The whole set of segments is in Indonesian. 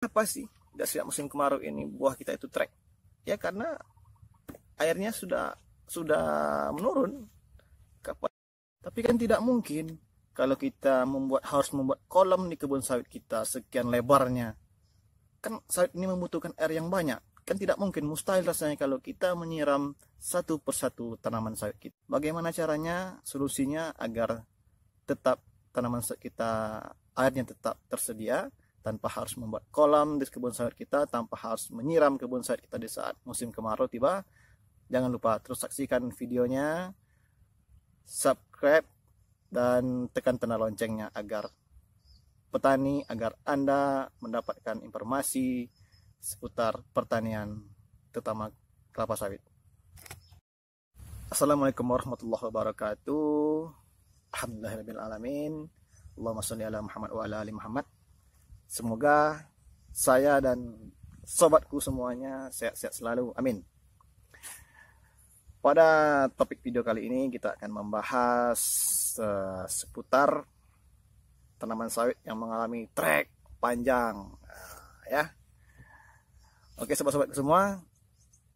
Apa sih tidak setiap musim kemarau ini buah kita itu trek? Ya karena airnya sudah menurun. Tapi kan tidak mungkin kalau kita harus membuat kolam di kebun sawit kita sekian lebarnya. Kan sawit ini membutuhkan air yang banyak. Kan tidak mungkin, mustahil rasanya kalau kita menyiram satu persatu tanaman sawit kita. Bagaimana caranya? Solusinya agar tetap tanaman sawit kita airnya tetap tersedia, tanpa harus membuat kolam di kebun sawit kita, tanpa harus menyiram kebun sawit kita di saat musim kemarau tiba. Jangan lupa terus saksikan videonya, subscribe, dan tekan tanda loncengnya agar Anda mendapatkan informasi seputar pertanian, terutama kelapa sawit. Assalamualaikum warahmatullahi wabarakatuh. Alhamdulillahirrahmanirrahim. Allahumma sholli ala Muhammad wa ala ali Muhammad. Semoga saya dan sobatku semuanya sehat-sehat selalu. Amin. Pada topik video kali ini kita akan membahas seputar tanaman sawit yang mengalami trek panjang. Ya. Oke sobat-sobat semua,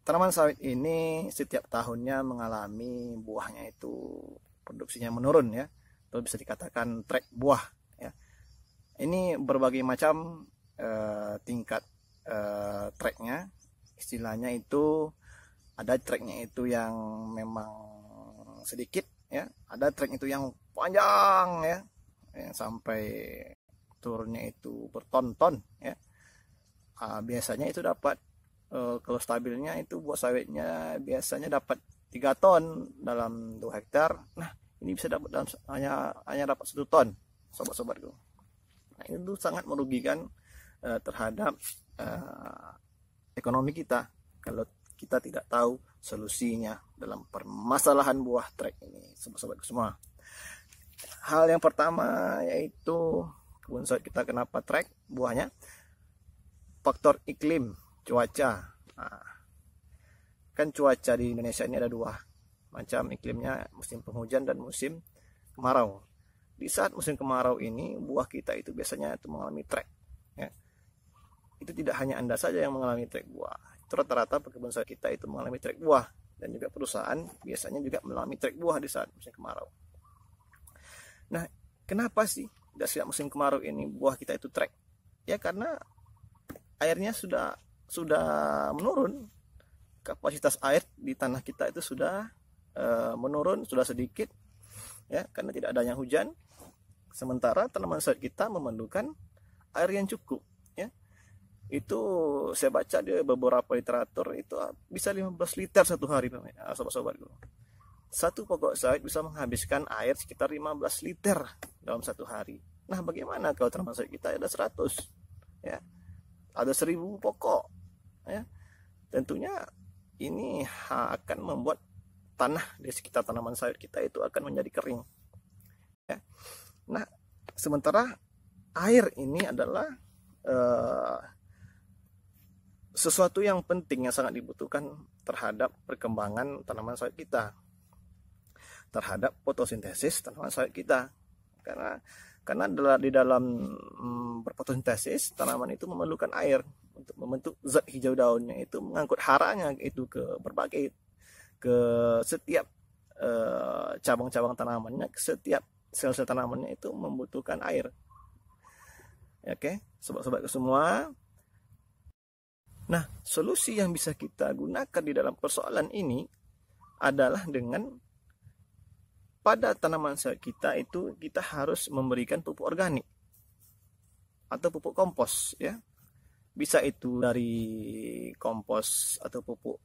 tanaman sawit ini setiap tahunnya mengalami buahnya itu produksinya menurun ya. Atau bisa dikatakan trek buah ya. Ini berbagai macam tingkat treknya. Istilahnya itu ada treknya itu yang memang sedikit ya, ada trek itu yang panjang ya, yang sampai turunnya itu berton-ton ya. Biasanya itu dapat kalau stabilnya itu buah sawitnya biasanya dapat 3 ton dalam 2 hektar. Nah ini bisa dapat dalam hanya dapat 1 ton sobat-sobatku. Nah, itu sangat merugikan terhadap ekonomi kita kalau kita tidak tahu solusinya dalam permasalahan buah trek ini, sobat-sobatku semua. Hal yang pertama yaitu kebun sawit kita kenapa trek buahnya, faktor iklim, cuaca. Nah, kan cuaca di Indonesia ini ada 2 macam iklimnya, musim penghujan dan musim kemarau. Di saat musim kemarau ini buah kita itu biasanya itu mengalami trek ya. Itu tidak hanya Anda saja yang mengalami trek buah, itu rata-rata pekebun sawit kita itu mengalami trek buah, dan juga perusahaan biasanya juga mengalami trek buah di saat musim kemarau. Nah kenapa sih di saat musim kemarau ini buah kita itu trek? Ya karena airnya sudah menurun, kapasitas air di tanah kita itu sudah menurun, sudah sedikit ya, karena tidak adanya hujan. Sementara tanaman sawit kita memerlukan air yang cukup ya. Itu saya baca di beberapa literatur itu bisa 15 liter satu hari sobat-sobatku. Satu pokok sawit bisa menghabiskan air sekitar 15 liter dalam satu hari. Nah bagaimana kalau tanaman sawit kita ada 100 ya, ada 1000 pokok ya, tentunya ini akan membuat tanah di sekitar tanaman sawit kita itu akan menjadi kering ya. Nah sementara air ini adalah sesuatu yang penting yang sangat dibutuhkan terhadap perkembangan tanaman sawit kita, terhadap fotosintesis tanaman sawit kita. Karena di dalam berfotosintesis tanaman itu memerlukan air untuk membentuk zat hijau daunnya, itu mengangkut haranya itu ke setiap cabang-cabang tanamannya, ke setiap sel-sel tanamannya itu membutuhkan air. Oke, sobat-sobat semua. Nah, solusi yang bisa kita gunakan di dalam persoalan ini adalah dengan pada tanaman sawit kita itu kita harus memberikan pupuk organik atau pupuk kompos ya. Bisa itu dari kompos atau pupuk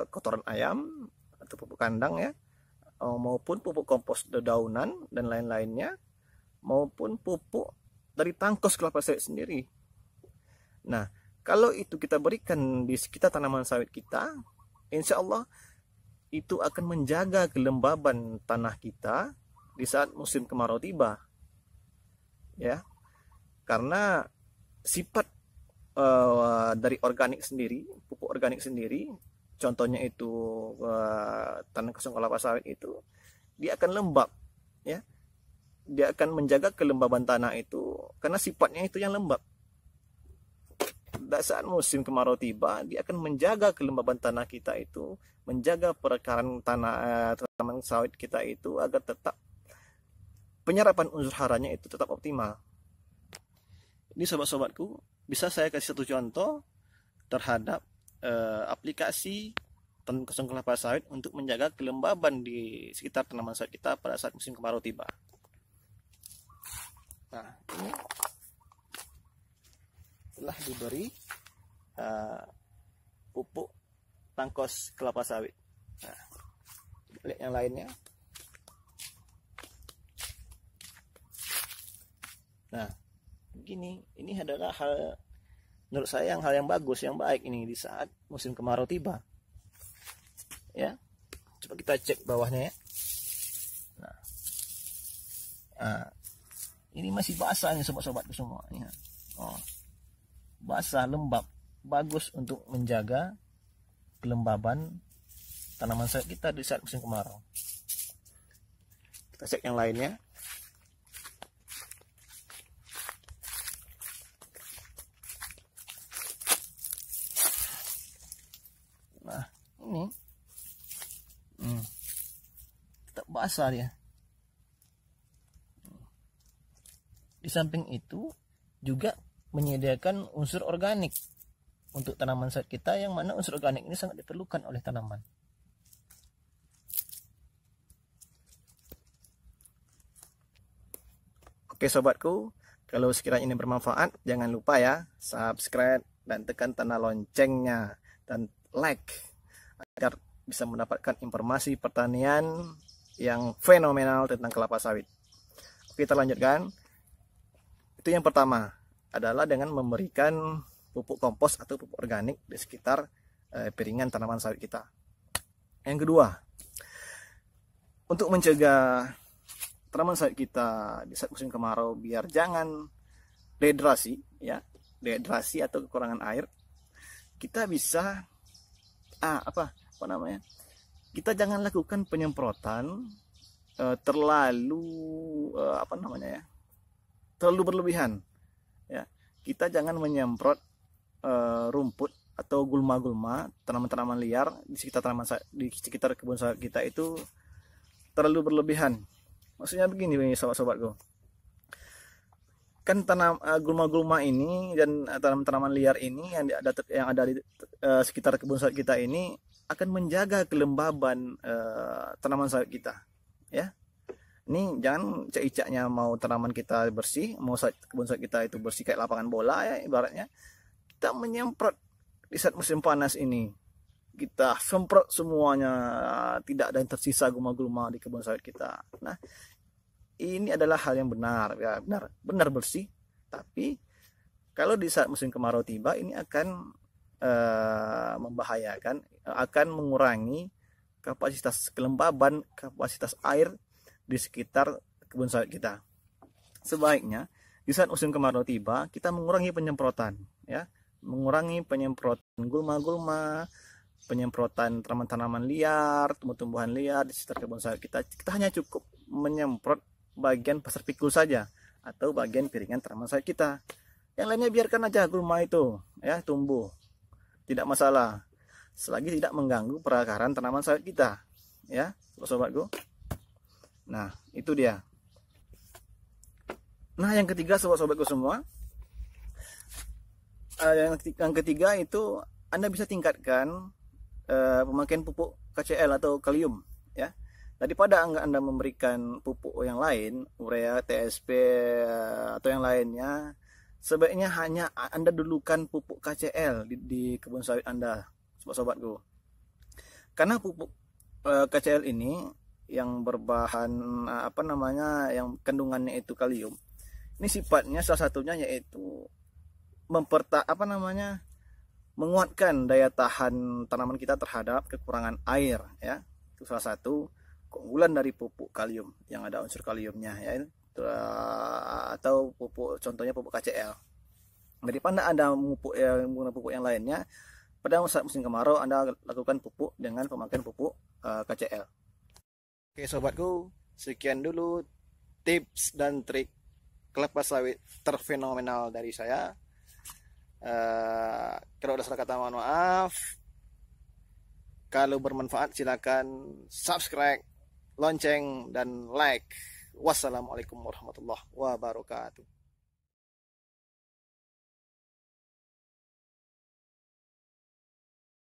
kotoran ayam atau pupuk kandang ya, maupun pupuk kompos dedaunan dan lain-lainnya, maupun pupuk dari tangkos kelapa sawit sendiri. Nah kalau itu kita berikan di sekitar tanaman sawit kita, insya Allah itu akan menjaga kelembaban tanah kita di saat musim kemarau tiba ya. Karena sifat dari organik sendiri, pupuk organik sendiri, contohnya itu tanah kosong kelapa sawit itu, dia akan lembab ya, dia akan menjaga kelembaban tanah itu karena sifatnya itu yang lembab. saat musim kemarau tiba, dia akan menjaga kelembaban tanah kita itu, menjaga perekaran tanaman sawit kita itu agar tetap penyerapan unsur haranya itu tetap optimal. Ini sobat-sobatku, bisa saya kasih satu contoh terhadap aplikasi kosong kelapa sawit untuk menjaga kelembaban di sekitar tanaman sawit kita pada saat musim kemarau tiba. Nah, ini telah diberi pupuk tangkos kelapa sawit. Nah, lihat yang lainnya. Nah, begini, ini adalah hal menurut saya hal yang bagus, yang baik ini di saat musim kemarau tiba. Ya, coba kita cek bawahnya ya. Nah, ini masih basah nih sobat-sobatku semua. Ya. Oh, basah, lembab, bagus untuk menjaga kelembaban tanaman sawit kita di saat musim kemarau. Kita cek yang lainnya. Nah, ini tetap basah dia. Di samping itu juga menyediakan unsur organik untuk tanaman sawit kita, yang mana unsur organik ini sangat diperlukan oleh tanaman. Oke sobatku, kalau sekiranya ini bermanfaat, jangan lupa ya subscribe dan tekan tanda loncengnya dan like agar bisa mendapatkan informasi pertanian yang fenomenal tentang kelapa sawit. Oke, kita lanjutkan. Itu yang pertama adalah dengan memberikan pupuk kompos atau pupuk organik di sekitar piringan tanaman sawit kita. Yang kedua, untuk mencegah tanaman sawit kita di saat musim kemarau biar jangan dehidrasi ya, dehidrasi atau kekurangan air, kita bisa kita jangan lakukan penyemprotan terlalu terlalu berlebihan ya. Kita jangan menyemprot rumput atau gulma-gulma, tanaman-tanaman liar di sekitar kebun sawit kita itu terlalu berlebihan. Maksudnya begini sobat-sobatku, kan gulma-gulma ini dan tanaman-tanaman liar ini yang ada di sekitar kebun sawit kita ini akan menjaga kelembaban tanaman sawit kita ya. Ini jangan cek-ceknya mau tanaman kita bersih, mau kebun sawit kita itu bersih kayak lapangan bola ya ibaratnya. Kita menyemprot di saat musim panas ini, kita semprot semuanya, tidak ada yang tersisa gulma-gulma di kebun sawit kita. Nah, ini adalah hal yang benar ya, benar bersih. Tapi kalau di saat musim kemarau tiba, ini akan membahayakan, akan mengurangi kapasitas kelembaban, kapasitas air di sekitar kebun sawit kita. Sebaiknya di saat musim kemarau tiba, kita mengurangi penyemprotan ya, mengurangi penyemprotan gulma-gulma, penyemprotan tanaman-tanaman liar, tumbuh-tumbuhan liar di sekitar kebun sawit kita. Kita hanya cukup menyemprot bagian pasar pikul saja atau bagian piringan tanaman sawit kita. Yang lainnya biarkan aja gulma itu ya tumbuh, tidak masalah selagi tidak mengganggu perakaran tanaman sawit kita ya sobatku. Nah, itu dia. Nah, yang ketiga sobat-sobatku semua, yang ketiga itu Anda bisa tingkatkan pemakaian pupuk KCL atau kalium ya. Daripada Anda memberikan pupuk yang lain, urea, TSP atau yang lainnya, sebaiknya hanya Anda dulukan pupuk KCL di kebun sawit Anda, sobat-sobatku. Karena pupuk KCL ini yang berbahan yang kandungannya itu kalium, ini sifatnya salah satunya yaitu menguatkan daya tahan tanaman kita terhadap kekurangan air ya. Itu salah satu keunggulan dari pupuk kalium yang ada unsur kaliumnya ya, atau pupuk, contohnya pupuk KCL. Daripada Anda menggunakan pupuk yang lainnya, pada saat musim kemarau Anda lakukan pupuk dengan pemakaian pupuk KCL. Oke sobatku, sekian dulu tips dan trik kelapa sawit terfenomenal dari saya. Kalau ada salah kata mohon maaf. Kalau bermanfaat silakan subscribe, lonceng, dan like. Wassalamualaikum warahmatullahi wabarakatuh.